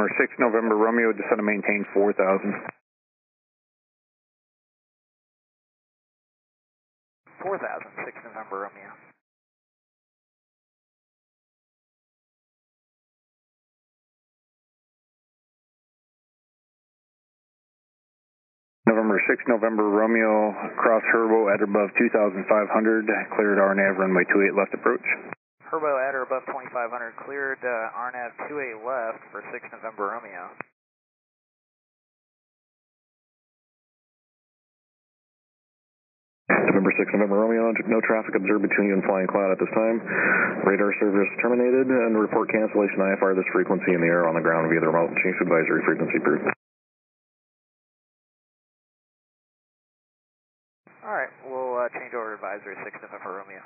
November 6 November Romeo, descend and maintain 4,000. 4,000, 6 November Romeo. November 6 November Romeo, cross Herbo at or above 2,500, cleared RNAV runway 28 left approach. Herbo at or above 2,500, cleared RNAV 28 left for 6 November Romeo. November 6 November Romeo, no traffic observed between you and Flying Cloud at this time. Radar service terminated and report cancellation IFR this frequency in the air on the ground via the remote change advisory frequency group. Alright, we'll change over advisory 6 November Romeo.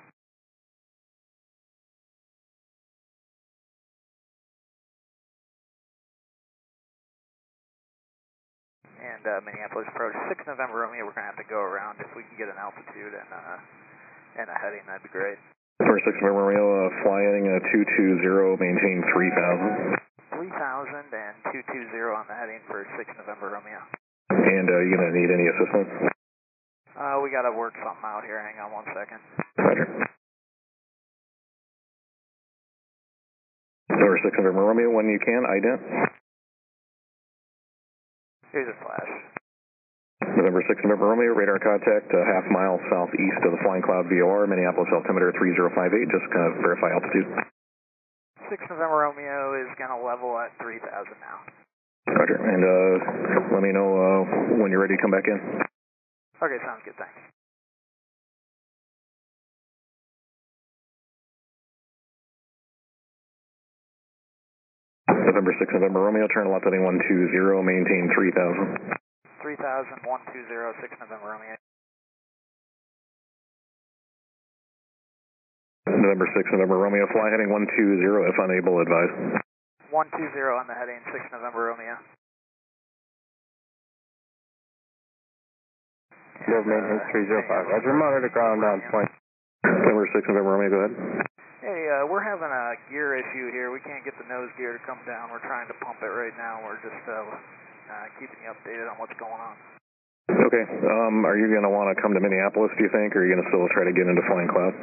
And Minneapolis approach 6 November Romeo, we're going to have to go around. If we can get an altitude and a heading, that'd be great. November 6 November Romeo, fly heading 220, maintain 3,000. 3,000 and 220 on the heading for 6 November Romeo. And you going to need any assistance? We got to work something out here. Hang on 1 second. Roger. November 6 November Romeo, when you can, ident. Here's a flash. November 6 November Romeo, radar contact half mile southeast of the Flying Cloud VOR, Minneapolis altimeter 3058, just kind of verify altitude. 6 November Romeo is going to level at 3,000 now. Roger, and let me know when you're ready to come back in. Okay, sounds good, thanks. November 6 November Romeo, turn left heading 120, maintain 3,000. 3,000, 120, 6 November Romeo. November 6 November Romeo, fly heading 120, if unable, advise. 120 on the heading, 6 November Romeo. Maintenance 305, Roger, monitor ground down point. November 6 November Romeo, go ahead. Hey, we're having a gear issue here. We can't get the nose gear to come down. We're trying to pump it right now. We're just keeping you updated on what's going on. Okay, are you going to want to come to Minneapolis, do you think, or are you going to still try to get into Flying Cloud?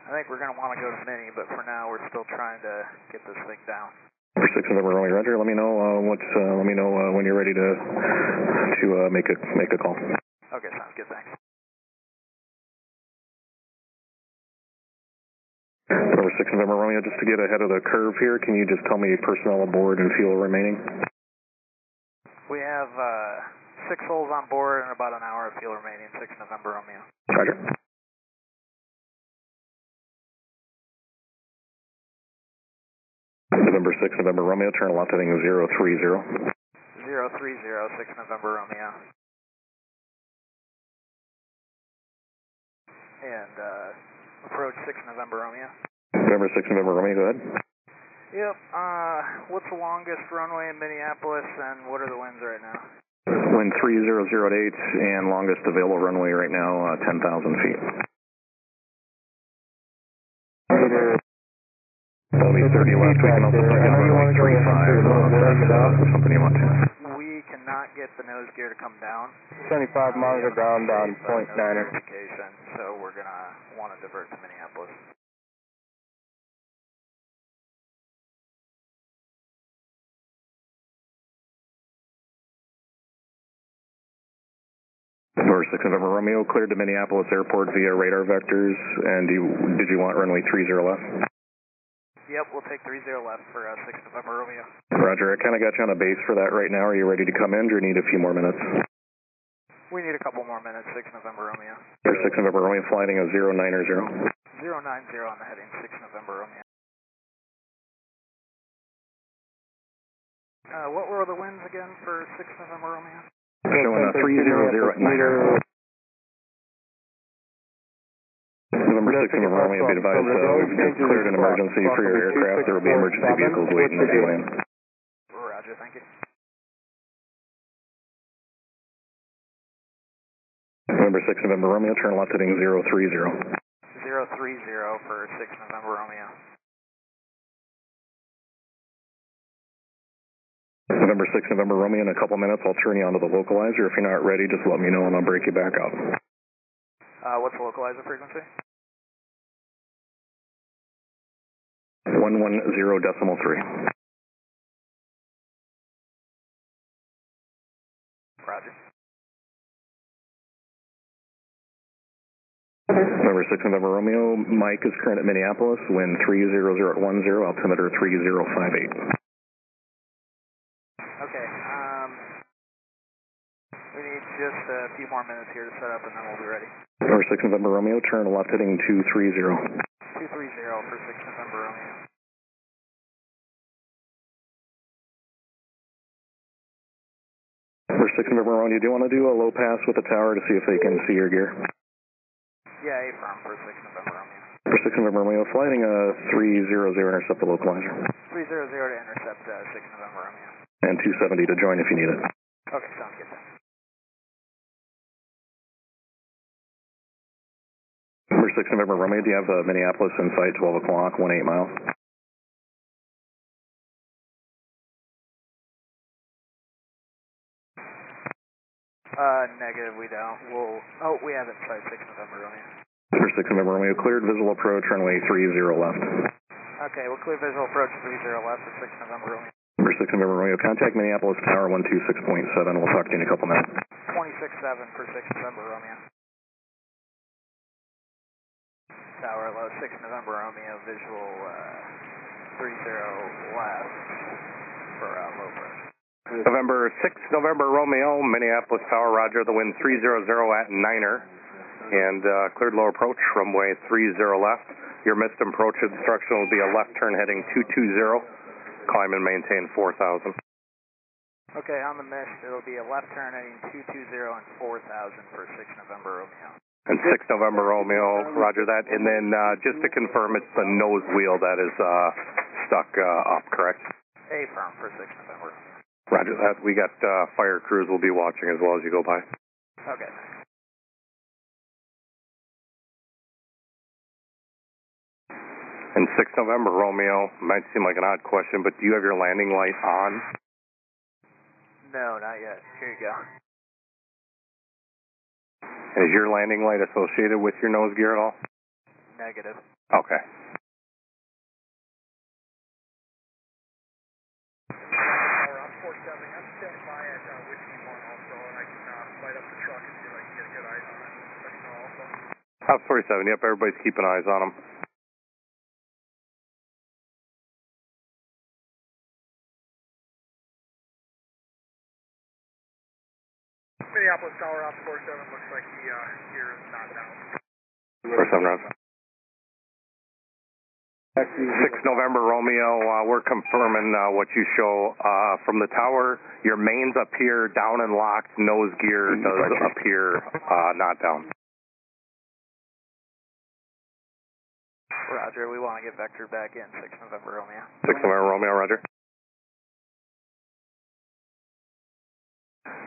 I think we're going to want to go to Minnie, but for now we're still trying to get this thing down. For 6 November Romeo, Roger. Let me know when you're ready to make a call. Okay, sounds good. Thanks. November 6 November Romeo, just to get ahead of the curve here, can you just tell me personnel aboard and fuel remaining? We have 6 holes on board and about an hour of fuel remaining. 6 November Romeo. Roger. November 6 November Romeo, turn left heading 030. 030, 6 November Romeo. And approach 6 November Romeo. November 6 November Romeo, go ahead. Yep, what's the longest runway in Minneapolis and what are the winds right now? Wind 3008 and longest available runway right now, 10,000 feet. That'll be 30 left. We can also bring down runway 35 something you want to. We cannot get the nose gear to come down. 75 monitor ground down, point 9er. So we're going to want to divert to Minneapolis. November 6 November Romeo, cleared to Minneapolis Airport via radar vectors. And did you want runway 30 left? Yep, we'll take 30 left for 6 November Romeo. Roger, I kind of got you on a base for that right now. Are you ready to come in, or do you need a few more minutes? We need a couple more minutes, 6 November Romeo. 6 November Romeo, flying a 090. 090 on the heading, 6 November Romeo. What were the winds again for 6 November Romeo? Showing a 300 at 9er. November 6 November Romeo, be advised, we've just cleared an emergency for your aircraft. There will be emergency vehicles waiting as you land. Roger, thank you. November 6 November Romeo, turn left heading 030. 030 for 6 November Romeo. November 6, November Romeo, in a couple minutes I'll turn you onto the localizer. If you're not ready, just let me know and I'll break you back up. What's the localizer frequency? 110.3. Roger. November 6, November Romeo, Mike is current at Minneapolis, wind 300 at 10, altimeter 3058. Okay, we need just a few more minutes here to set up and then we'll be ready. November 6, November Romeo, turn left heading 230. 230 for 6 November Romeo. November 6, November Romeo, do you want to do a low pass with the tower to see if they can see your gear? Yeah, affirm for 6 November Romeo. November 6, November Romeo, flying 300, intercept the localizer. 300 to intercept 6 November Romeo. And 270 to join if you need it. Okay, sounds good then. November 6, November Romeo, do you have Minneapolis in sight, 12 o'clock, 18 miles? Negative, we don't. We have it in sight, 6 November Romeo. November 6, November Romeo, cleared visual approach, runway 30 left. Okay, we'll clear visual approach 30 left for 6 November Romeo. November 6, November Romeo, contact Minneapolis Tower 126.7. We'll talk to you in a couple minutes. 26-7 for 6 November Romeo. Tower low, 6 November Romeo, visual 30 left for low approach. November 6, November Romeo, Minneapolis Tower, roger, the wind 300 at 9er, and cleared low approach, runway 30 left. Your missed approach instruction will be a left turn heading 220, climb and maintain 4,000. Okay, on the missed, it'll be a left turn heading 220 and 4,000 for 6 November Romeo. And 6 November Romeo, roger that, and then just to confirm, it's the nose wheel that is stuck up, correct? Affirm for 6 November Romeo. Roger that. We got fire crews will be watching as well as you go by. Okay. And 6 November Romeo, might seem like an odd question, but do you have your landing light on? No, not yet. Here you go. Is your landing light associated with your nose gear at all? Negative. Okay. Top 47, yep, everybody's keeping eyes on them. Minneapolis Tower, off 47, looks like the gear is not down. 47 rounds. 6 November Romeo, we're confirming what you show from the tower. Your main's up here, down and locked. Nose gear does appear not down. Roger, we want to get vector back in, 6 November Romeo. 6 November Romeo, roger.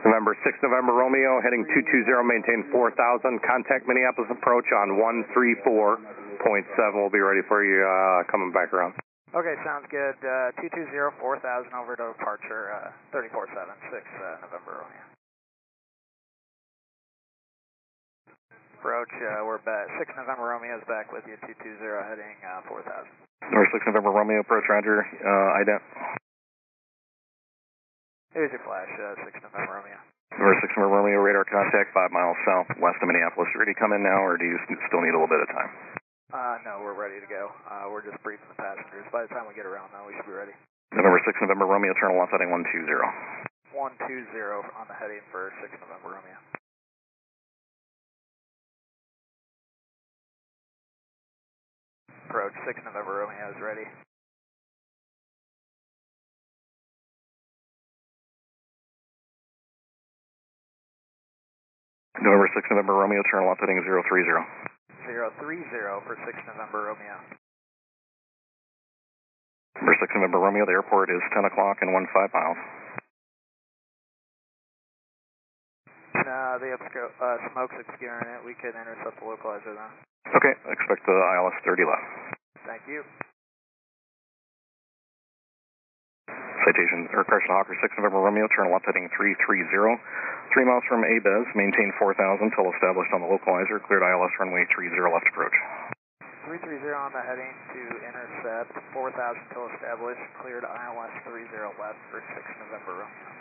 November 6 November Romeo, heading 220, maintain 4,000. Contact Minneapolis approach on 134.7. We'll be ready for you coming back around. Okay, sounds good. 220, 4,000 over to departure, 34-7, 6 November Romeo. Approach, we're back. 6 November Romeo is back with you, 220, heading 4,000. November 6 November Romeo, approach, roger, ident. Here's your flash, 6 November Romeo. November 6 November Romeo, radar contact 5 miles southwest of Minneapolis. Ready to come in now, or do you still need a little bit of time? No, we're ready to go. We're just briefing the passengers. By the time we get around, though, we should be ready. November 6 November Romeo, turn left heading 120. 120 on the heading for 6 November Romeo. Approach 6 November Romeo is ready. November 6 November Romeo, turn left heading 030. 030 for 6 November Romeo. November 6 November Romeo, the airport is 10 o'clock and 15 miles. No, the smoke's obscuring it. We can intercept the localizer then. Okay, expect the ILS 30 left. Thank you. Citation, or correction, Hawker 6 November Romeo, turn left heading 330. 3 miles from ABEZ, maintain 4,000 till established on the localizer, cleared ILS runway 30 left approach. 330 on the heading to intercept, 4,000 till established, cleared ILS 30 left for 6 November Romeo.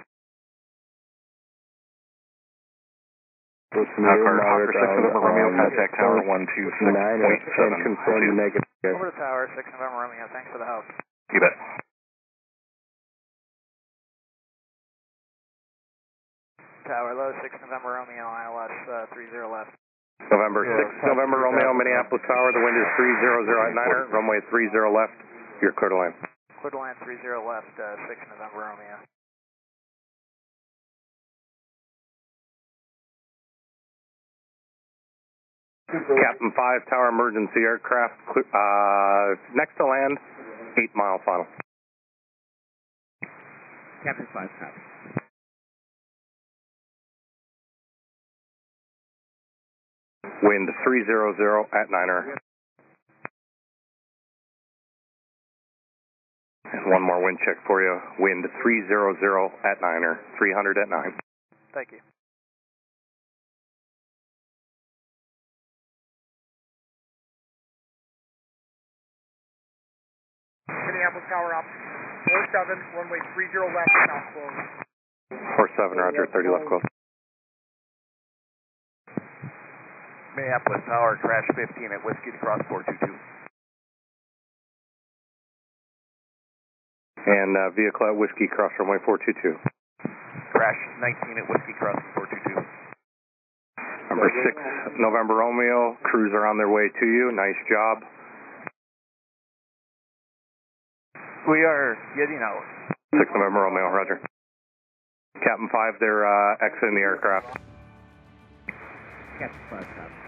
Hawker 6 November Romeo, contact tower 126.7. Over to tower 6 November Romeo, thanks for the help. You bet. Tower low 6 November Romeo, ILS 30 left. November 6 November Romeo, Minneapolis Tower, the wind is 300 at Niner, runway 30 left, you're clear to land. Clear to land 30 left, 6 November Romeo. Captain 5, tower emergency aircraft, next to land, 8 mile final. Captain 5, copy. Wind 300 at Niner. And one more wind check for you. Wind 300 at Niner, 300 at 9. Thank you. Minneapolis Tower up, 47, runway 30 left, south close. 47, roger, 30 left close. Minneapolis Tower, crash 15 at Whiskey to cross 422. And vehicle at Whiskey, cross runway 422. Crash 19 at Whiskey, crossing 422. Number 6, November Romeo, crews are on their way to you, nice job. We are getting out. 6 November Romeo, roger. Captain 5, they're exiting the aircraft. Captain 5, copy.